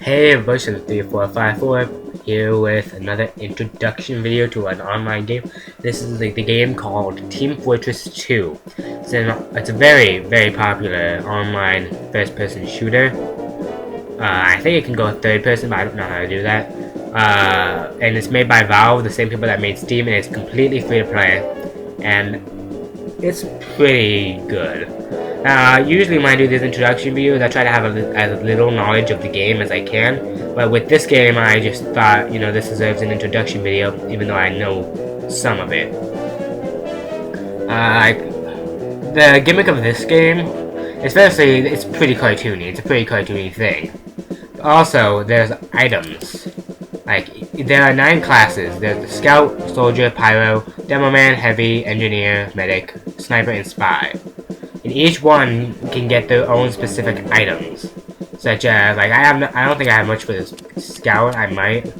Hey everybody, so 3454 here with another introduction video to an online game. This is the game called Team Fortress 2. It's a very popular online first-person shooter. I think it can go third-person, but I don't know how to do that. And it's made by Valve, the same people that made Steam, and it's completely free to play. And it's pretty good. Usually when I do these introduction videos, I try to have as little knowledge of the game as I can. But with this game, I just thought, you know, this deserves an introduction video, even though I know some of it. The gimmick of this game is firstly, it's pretty cartoony. It's a pretty cartoony thing. But also, there's items. Like, there are 9 classes. There's the Scout, Soldier, Pyro, Demoman, Heavy, Engineer, Medic, Sniper, and Spy. And each one can get their own specific items. Such as, like, I don't think I have much for this Scout, I might.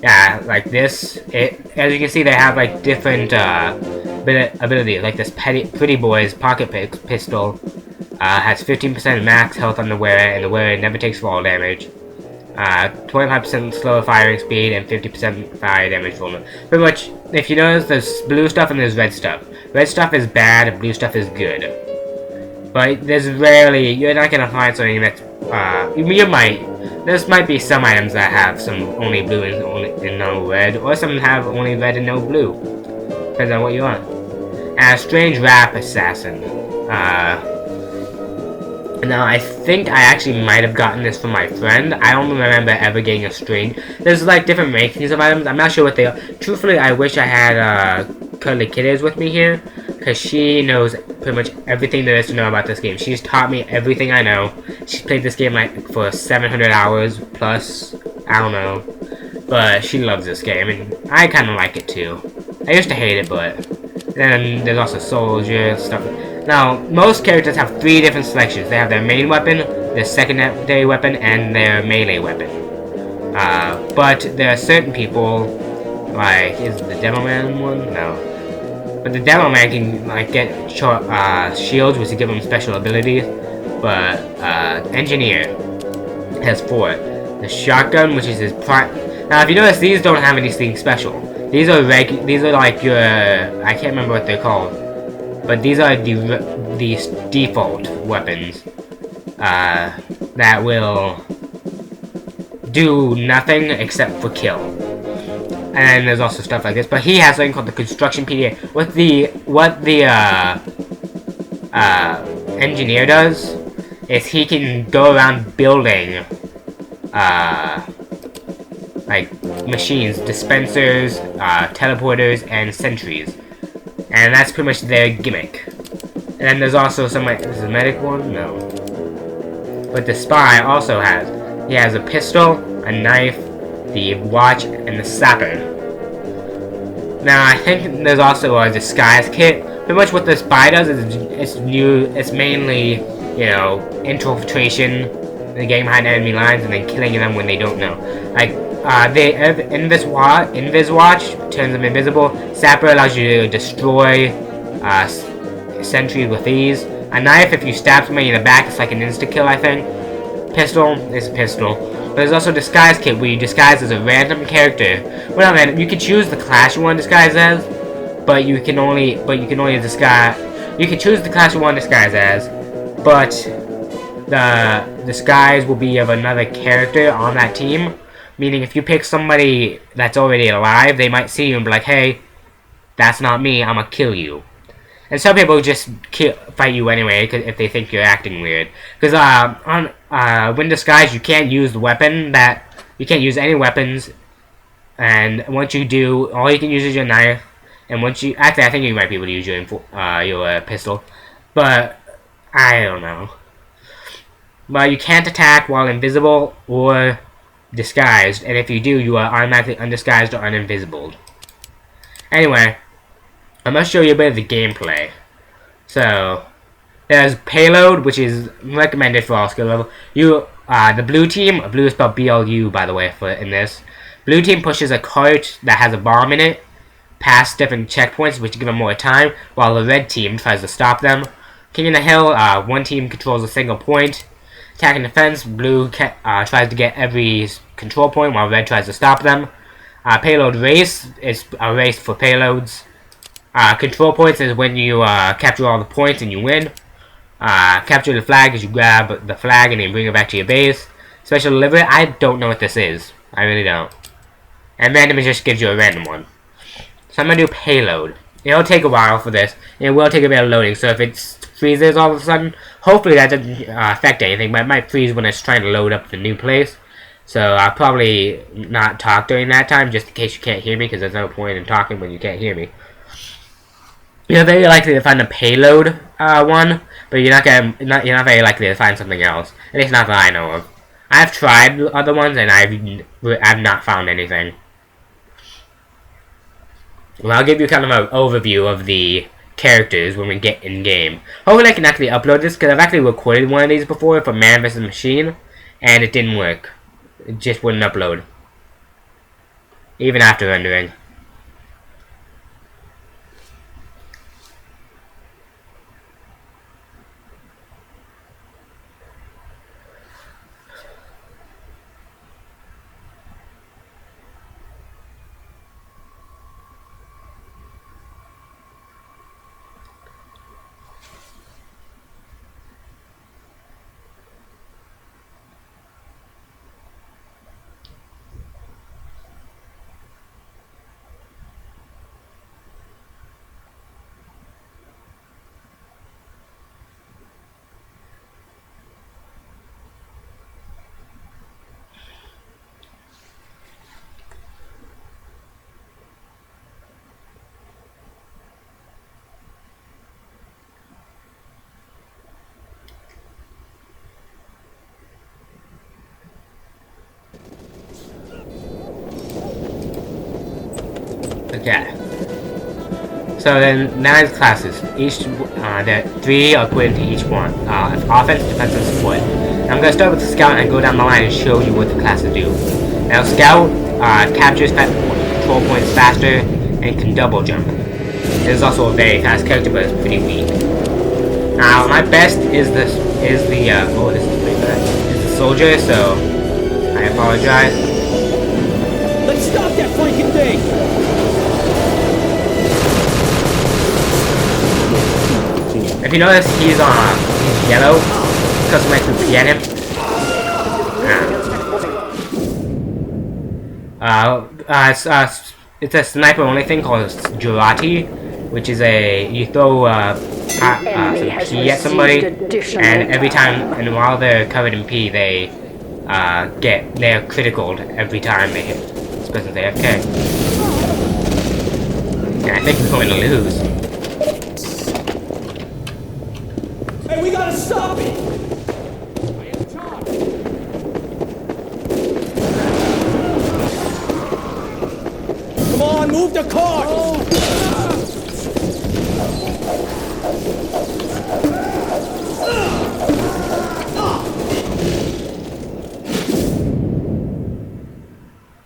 Yeah, like this, as you can see, they have, like, different, abilities. Like this Pretty Boy's pocket pistol, has 15% max health on the wearer, and the wearer never takes fall damage. 25% slower firing speed, and 50% fire damage volume. Pretty much, if you notice, there's blue stuff and there's red stuff. Red stuff is bad, blue stuff is good. But there's rarely, you're not gonna find something that's, there might be some items that have some only blue and no red, or some have only red and no blue. Depends on what you want. And a strange rap assassin. Now I think I actually might have gotten this from my friend. I don't remember ever getting a strange. There's like different makings of items. I'm not sure what they are. Truthfully, I wish I had Curly Kitters with me here, because she knows pretty much everything there is to know about this game. She's taught me everything I know. She's played this game like for 700 hours plus. I don't know, but she loves this game, and I kind of like it too. I used to hate it, but then there's also Soldier stuff. Now, most characters have 3 different selections. They have their main weapon, their secondary weapon, and their melee weapon. But there are certain people, like, is the Demoman one? No. But the Demoman can, like, get short, shields, which give him special abilities. But, Engineer has 4. The Shotgun, which is his Now, if you notice, these don't have anything special. These are like your, I can't remember what they're called. But these are these default weapons that will do nothing except for kill. And then there's also stuff like this. But he has something called the construction PDA. What the engineer does is he can go around building like machines, dispensers, teleporters, and sentries. And that's pretty much their gimmick. And then there's also some, like, is the medic one? No. But the spy also he has a pistol, a knife, the watch, and the sapper. Now, I think there's also a disguise kit. Pretty much what the spy does is it's mainly, you know, infiltration, the game behind enemy lines, and then killing them when they don't know. Like, Invis Watch turns them invisible. Sapper allows you to destroy sentries with ease. A knife, if you stab somebody in the back, it's like an insta-kill, I think. Pistol is a pistol. But there's also disguise kit, where you disguise as a random character. Well, not random. You can choose the class you want to disguise as, but you can only disguise. You can choose the class you want to disguise as, but the disguise will be of another character on that team. Meaning, if you pick somebody that's already alive, they might see you and be like, hey, that's not me, I'm gonna kill you. And some people just fight you anyway, if they think you're acting weird. Because, when disguised, you can't use the weapon you can't use any weapons. And once you do, all you can use is your knife. And actually, I think you might be able to use your pistol. But, I don't know. But you can't attack while invisible or disguised, and if you do, you are automatically undisguised or uninvisibled. Anyway, I'm going to show you a bit of the gameplay. So, there's payload, which is recommended for all skill level. The blue team, blue is spelled BLU, by the way, in this. Blue team pushes a cart that has a bomb in it past different checkpoints, which give them more time, while the red team tries to stop them. King in the Hill, one team controls a single point. Attack and defense, blue tries to get every control point while red tries to stop them. Payload race is a race for payloads. Control points is when you capture all the points and you win. Capture the flag is you grab the flag and then bring it back to your base. Special delivery, I don't know what this is. I really don't. And random just gives you a random one. So I'm going to do payload. It'll take a while for this. And it will take a bit of loading. So if it freezes all of a sudden, hopefully that doesn't affect anything. But it might freeze when it's trying to load up the new place. So I'll probably not talk during that time, just in case you can't hear me, because there's no point in talking when you can't hear me. You're very likely to find a payload one, but you're not very likely to find something else. At least not that I know of. I've tried other ones and I've not found anything. Well, I'll give you kind of an overview of the characters when we get in game. Hopefully I can actually upload this, because I've actually recorded one of these before for Man vs. Machine, and it didn't work. It just wouldn't upload. Even after rendering. Okay. So then, now is classes. There are 3 are equivalent to each one. Offense, defense, and support. I'm going to start with the scout and go down the line and show you what the classes do. Now, scout captures control points faster and can double jump. It is also a very fast character, but it's pretty weak. Now, my best is the soldier, so I apologize. Let's stop that freaking thing! If you notice, he's yellow because of my poopy at him. It's a sniper only thing called Jurati, which is you throw some pee at somebody, and every time, and while they're covered in pee, they're critical every time they hit this person's AFK. Yeah, I think we're going to lose. Hey, we gotta stop it! Come on, move the car!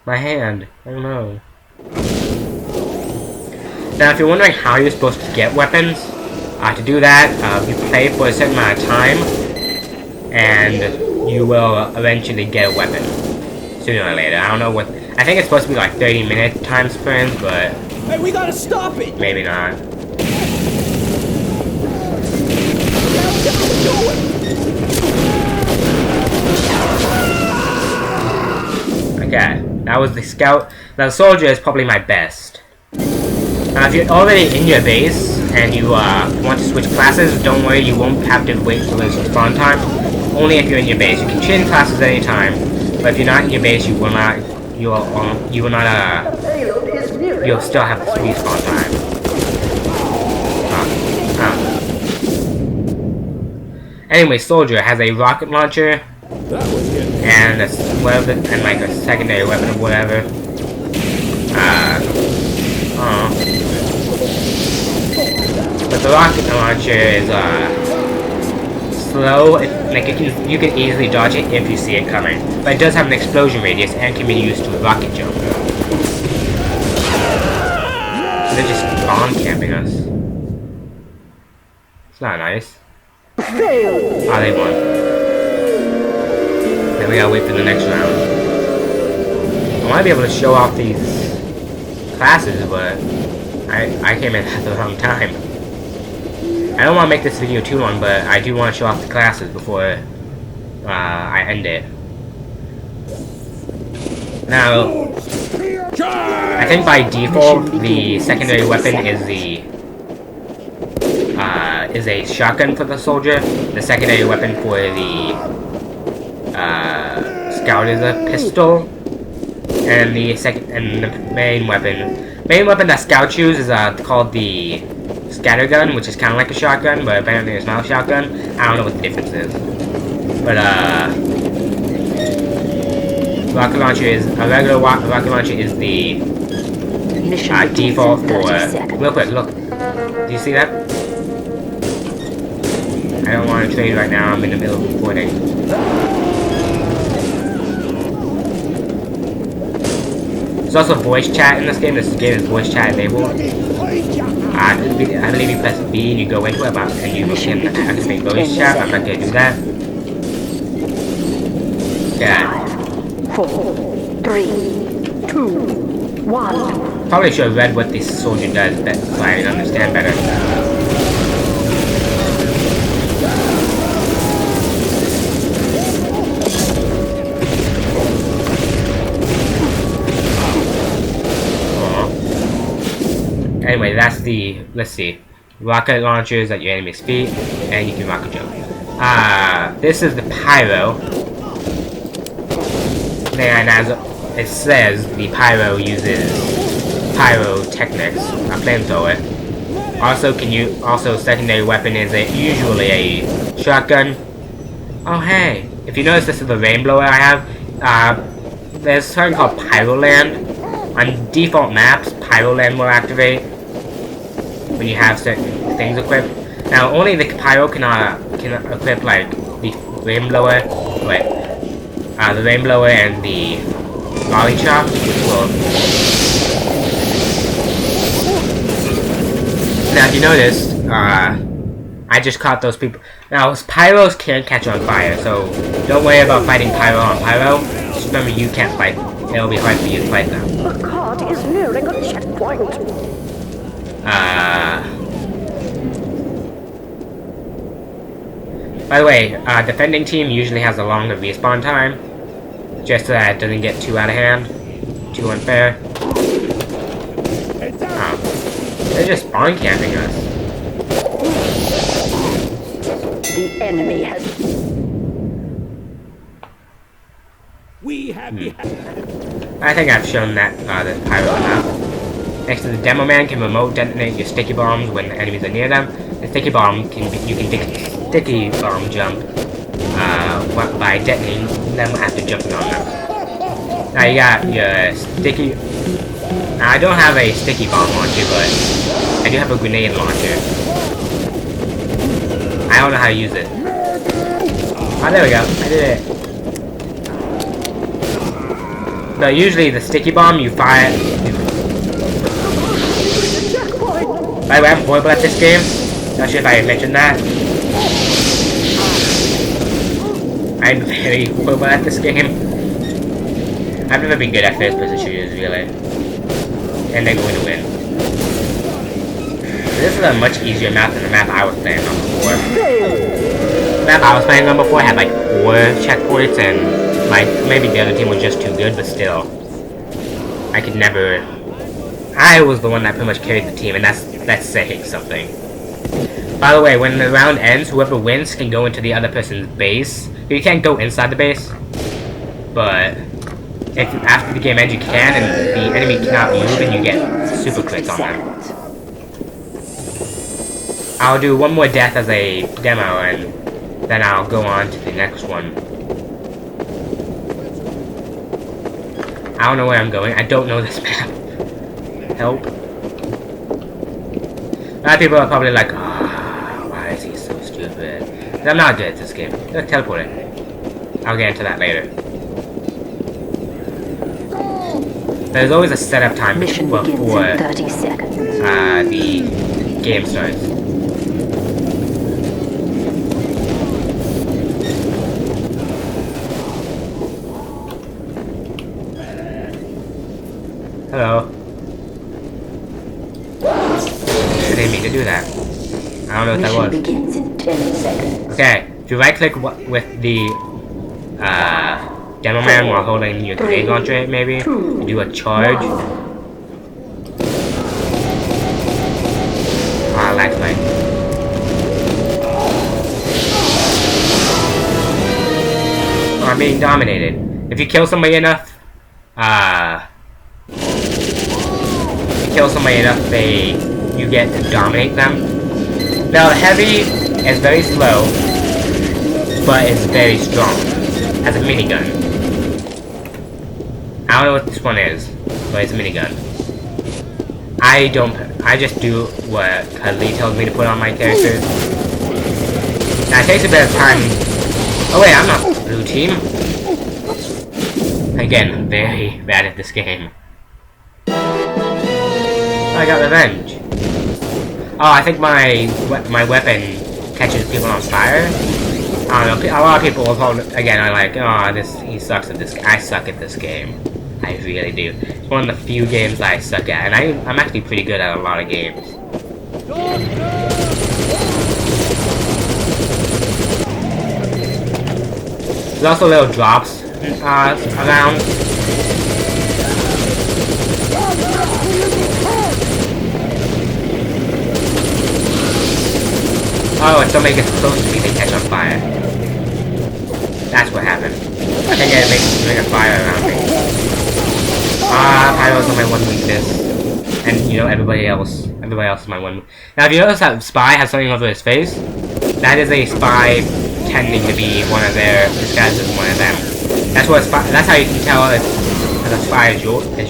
My hand. I don't know. Now, if you're wondering how you're supposed to get weapons, to do that, you play for a certain amount of time, and you will eventually get a weapon. Sooner or later. I don't know what... I think it's supposed to be like 30-minute time spans, but... Hey, we gotta stop it! Maybe not. Okay, that was the scout. Now the soldier is probably my best. Now if you're already in your base, and you want to switch classes, don't worry, you won't have to wait for this spawn time. Only if you're in your base. You can change classes at any time, but if you're not in your base, you'll still have the respawn time. Anyway, soldier has a rocket launcher and like a secondary weapon or whatever. But the rocket launcher is slow. You can easily dodge it if you see it coming. But it does have an explosion radius and can be used to rocket jump. So they're just bomb camping us. It's not nice. Oh, they won. Then we gotta wait for the next round. I want to be able to show off these classes, but I came in at the wrong time. I don't want to make this video too long, but I do want to show off the classes before I end it. Now, I think by default the secondary weapon is a shotgun for the soldier. The secondary weapon for the scout is a pistol, and the main weapon that scouts use is called the scattergun, which is kind of like a shotgun, but apparently it's not a shotgun. I don't know what the difference is, but rocket launcher is a regular rocket launcher is the default for. Real quick, look. Do you see that? I don't want to trade right now. I'm in the middle of recording. There's also voice chat in this game. This game is voice chat enabled. I believe you press B and you go into it, and you can activate voice chat. I'm not gonna do that. Yeah. 4, 3, 2, 1. Probably should have read what this soldier does, so I understand better. Anyway, that's the, let's see, rocket launchers at your enemy's feet, and you can rocket jump. This is the Pyro, and as it says, the Pyro uses pyrotechnics, a flamethrower. Also, secondary weapon is usually a shotgun. Oh hey, if you notice, this is the rainblower I have. There's something called Pyroland. On default maps, Pyroland will activate when you have certain things equipped. Now, only the Pyro can equip like the rainblower, the rainblower and the lolly chop, which will. Now, if you notice, I just caught those people. Now, Pyros can't catch on fire, so don't worry about fighting Pyro on Pyro. Just remember, you can't fight. It'll be hard for you to fight them. The cart is nearing a checkpoint. By the way, defending team usually has a longer respawn time, just so that it doesn't get too out of hand, too unfair. They're just spawn camping us. The enemy has. I think I've shown that the Pyro enough. Next to the Demoman can remote detonate your sticky bombs when enemies are near them. The sticky bomb you can sticky bomb jump by detonating them after jumping on them. Now you got your sticky. Now I don't have a sticky bomb launcher, but I do have a grenade launcher. I don't know how to use it. Oh, there we go. I did it. So usually the sticky bomb you fire. By the way, I'm horrible at this game. Not sure if I mentioned that. I'm very horrible at this game. I've never been good at first-person shooters, really. And they're going to win. This is a much easier map than the map I was playing on before. The map I was playing on before had like 4 checkpoints, and maybe the other team was just too good, but still. I could never. I was the one that pretty much carried the team, and that's saying something. By the way, when the round ends, whoever wins can go into the other person's base. You can't go inside the base, but if after the game ends you can, and the enemy cannot move, and you get super crits on them. I'll do one more death as a demo, and then I'll go on to the next one. I don't know where I'm going. I don't know this map. Help. A lot of people are probably like, oh, why is he so stupid? Because I'm not good at this game. Look, teleporting. I'll get into that later. There's always a setup time before the game starts. Hello. I didn't mean to do that. I don't know what that was. Begins in 10 seconds. Okay, if you right click with the Demoman while holding your grenade launcher, maybe, you do a charge. Ah, last night. Oh, I'm being dominated. If you kill somebody enough, you get to dominate them. Now, the heavy is very slow, but it's very strong. Has a minigun. I don't know what this one is, but it's a minigun. I just do what Cuddly tells me to put on my characters. Now, it takes a bit of time. Oh wait, I'm not blue team. Again, I'm very bad at this game. I got revenge. Oh, I think my weapon catches people on fire. I don't know. A lot of people will probably, again, are like, oh, he sucks at this. I suck at this game. I really do. It's one of the few games I suck at, and I'm actually pretty good at a lot of games. There's also little drops around. Oh, and somebody gets close to me, they catch on fire. That's what happened. I think it makes a fire around me. Pyro's my one weakness. And, you know, everybody else is my one. Now, if you notice that Spy has something over his face, that is a Spy pretending to be one of their, disguised as one of them. That's how you can tell if a Spy is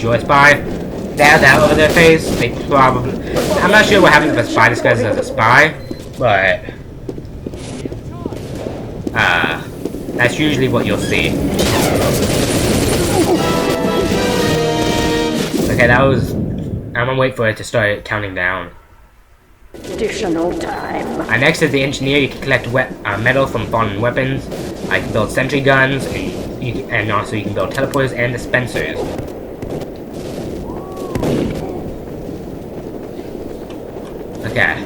your Spy. They have that over their face, they probably... I'm not sure what happens if a Spy disguises as a Spy, but... that's usually what you'll see. Okay, that was... I'm gonna wait for it to start counting down. Additional time. Next is the engineer. You can collect metal from fallen weapons. I can build sentry guns, and also you can build teleporters and dispensers. Okay.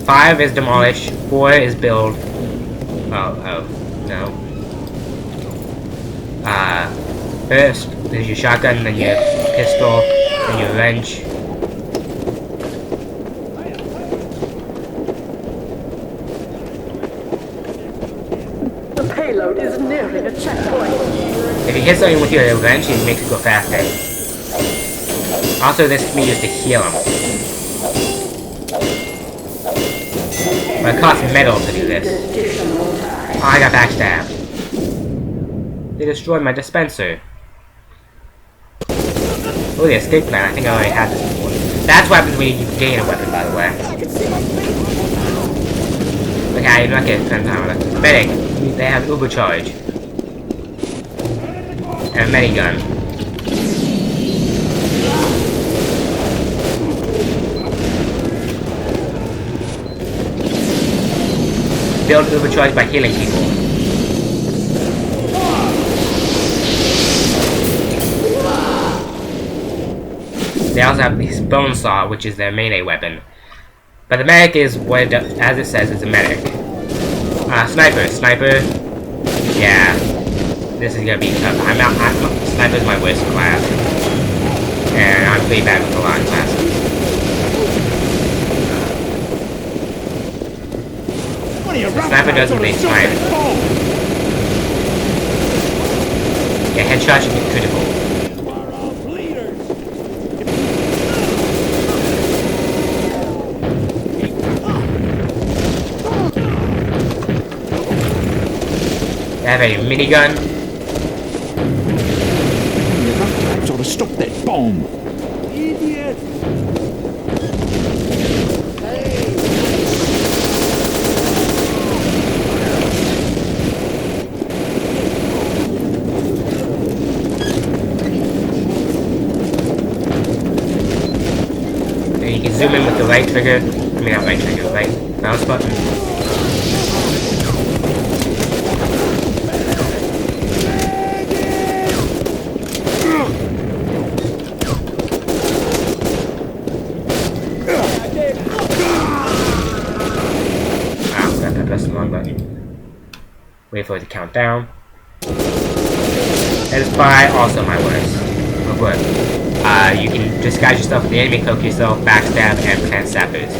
5 is demolish. 4 is build. Oh, no. First, there's your shotgun, then your pistol, then your wrench. The payload is nearing a checkpoint. If you hit something with your wrench, it makes it go faster. Also, this can be used to heal them. But it costs metal to do this. Oh, I got backstabbed. They destroyed my dispenser. Oh, the escape plan. I think I already had this before. That's what happens when you gain a weapon, by the way. Okay, you're not getting spend time with it. Medic. They have uber charge. And a minigun. Build uber charge by healing people. They also have this bone saw, which is their melee weapon. But the medic is what it does, as it says, it's a medic. Sniper. Yeah, this is gonna be tough. Sniper's my worst class, and I'm pretty bad with a lot of classes. The sniper doesn't really snipe. Yeah, headshot should be critical. They have a minigun. You ought to stop that bomb. Idiot! And you can zoom in with the right trigger. I mean, not right trigger, right mouse button. Wait for it to count down. And spy, also my worst. Of course. You can disguise yourself with the enemy, cloak yourself, backstab, and plant sappers.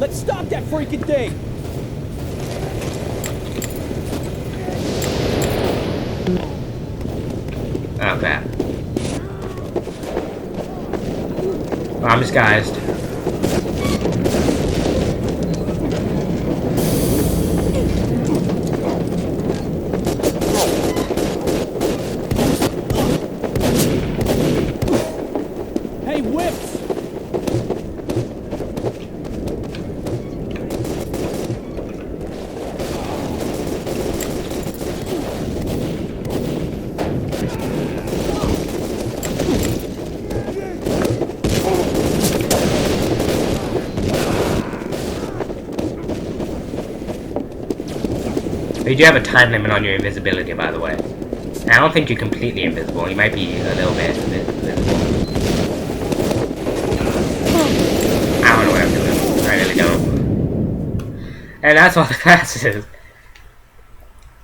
Let's stop that freaking thing! Oh crap. Well, I'm disguised. Hey, whips! You do have a time limit on your invisibility, by the way. And I don't think you're completely invisible. You might be a little bit invisible. I don't know what I'm doing. I really don't. And that's all the classes.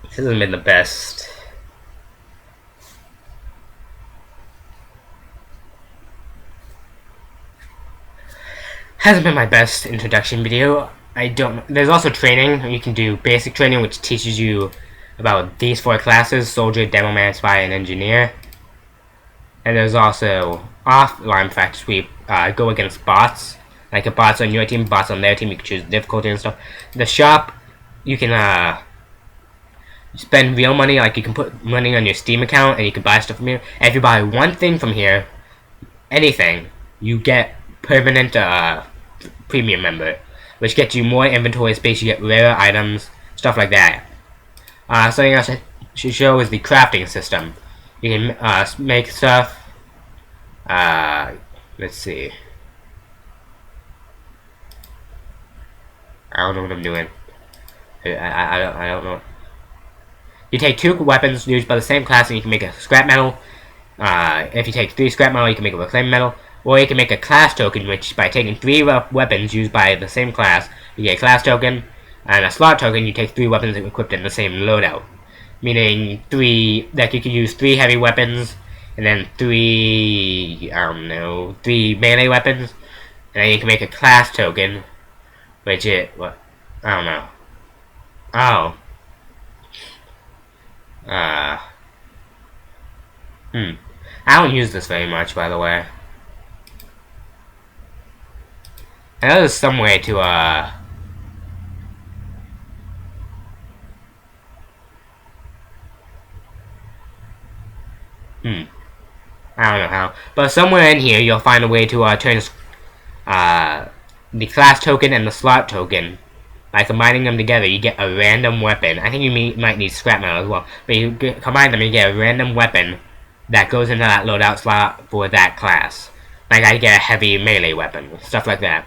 This hasn't been the best. Hasn't been my best introduction video. There's also training. You can do basic training, which teaches you about these 4 classes: Soldier, Demoman, Spy, and Engineer. And there's also offline practice where you go against bots. Like if bots on your team, bots on their team, you can choose difficulty and stuff. The shop, you can spend real money, like you can put money on your Steam account and you can buy stuff from here. And if you buy one thing from here, anything, you get permanent premium member, which gets you more inventory space, you get rare items, stuff like that. Something else I should show is the crafting system. You can make stuff. Let's see. I don't know what I'm doing. I don't know. You take 2 weapons used by the same class and you can make a scrap metal. If you take 3 scrap metal, you can make a reclaim metal. Or you can make a class token, which by taking 3 weapons used by the same class, you get a class token. And a slot token, you take 3 weapons equipped in the same loadout. Meaning 3, that you can use 3 heavy weapons, and then 3, I don't know, 3 melee weapons. And then you can make a class token, which it, what, I don't know. Oh. I don't use this very much, by the way. I know there's some way to, I don't know how. But somewhere in here, you'll find a way to, turn, the class token and the slot token. By combining them together, you get a random weapon. I think you might need scrap metal as well. But you combine them, you get a random weapon that goes into that loadout slot for that class. Like I get a heavy melee weapon, stuff like that.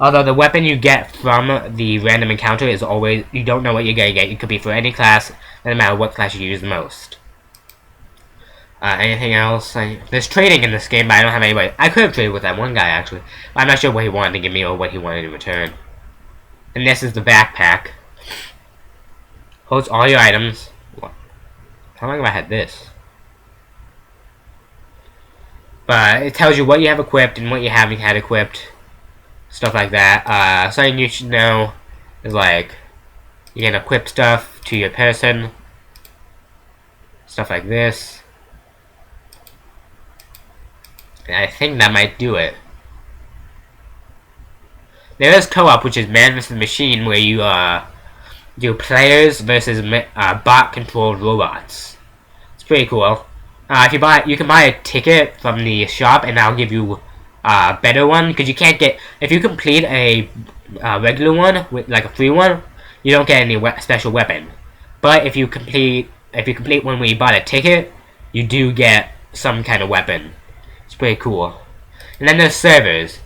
Although the weapon you get from the random encounter is always, you don't know what you're gonna get. It could be for any class, doesn't matter what class you use most. Anything else? There's trading in this game, but I don't have anybody. I could have traded with that one guy, actually. But I'm not sure what he wanted to give me or what he wanted in return. And this is the backpack. Holds all your items. How long have I had this? But it tells you what you have equipped and what you haven't had equipped. Stuff like that. Something you should know is like, you can equip stuff to your person. Stuff like this. And I think that might do it. There is co-op, which is man vs. machine, where you do players versus bot-controlled robots. It's pretty cool. If you buy, you can buy a ticket from the shop, and I'll give you a better one, because you can't get, if you complete a regular one, like a free one, you don't get any special weapon. But if you complete one where you bought a ticket, you do get some kind of weapon. It's pretty cool. And then there's servers.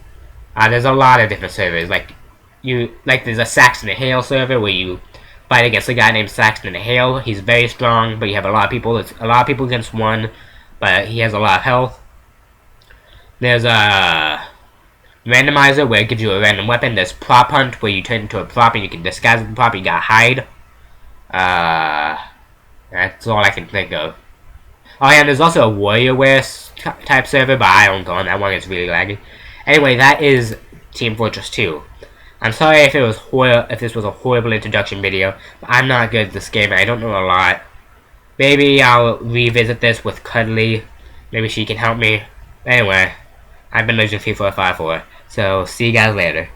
There's a lot of different servers. There's a Saxon and Hale server where you fight against a guy named Saxon and Hale. He's very strong, but you have a lot of people. It's a lot of people against one, but he has a lot of health. There's Randomizer, where it gives you a random weapon. There's Prop Hunt, where you turn into a prop and you can disguise the prop. You got Hide. That's all I can think of. Oh yeah, there's also a WarriorWare type server, but I don't go on that one. It's really laggy. Anyway, that is Team Fortress 2. I'm sorry if this was a horrible introduction video, but I'm not good at this game and I don't know a lot. Maybe I'll revisit this with Cuddly. Maybe she can help me. Anyway, I've been Legend 3454, so see you guys later.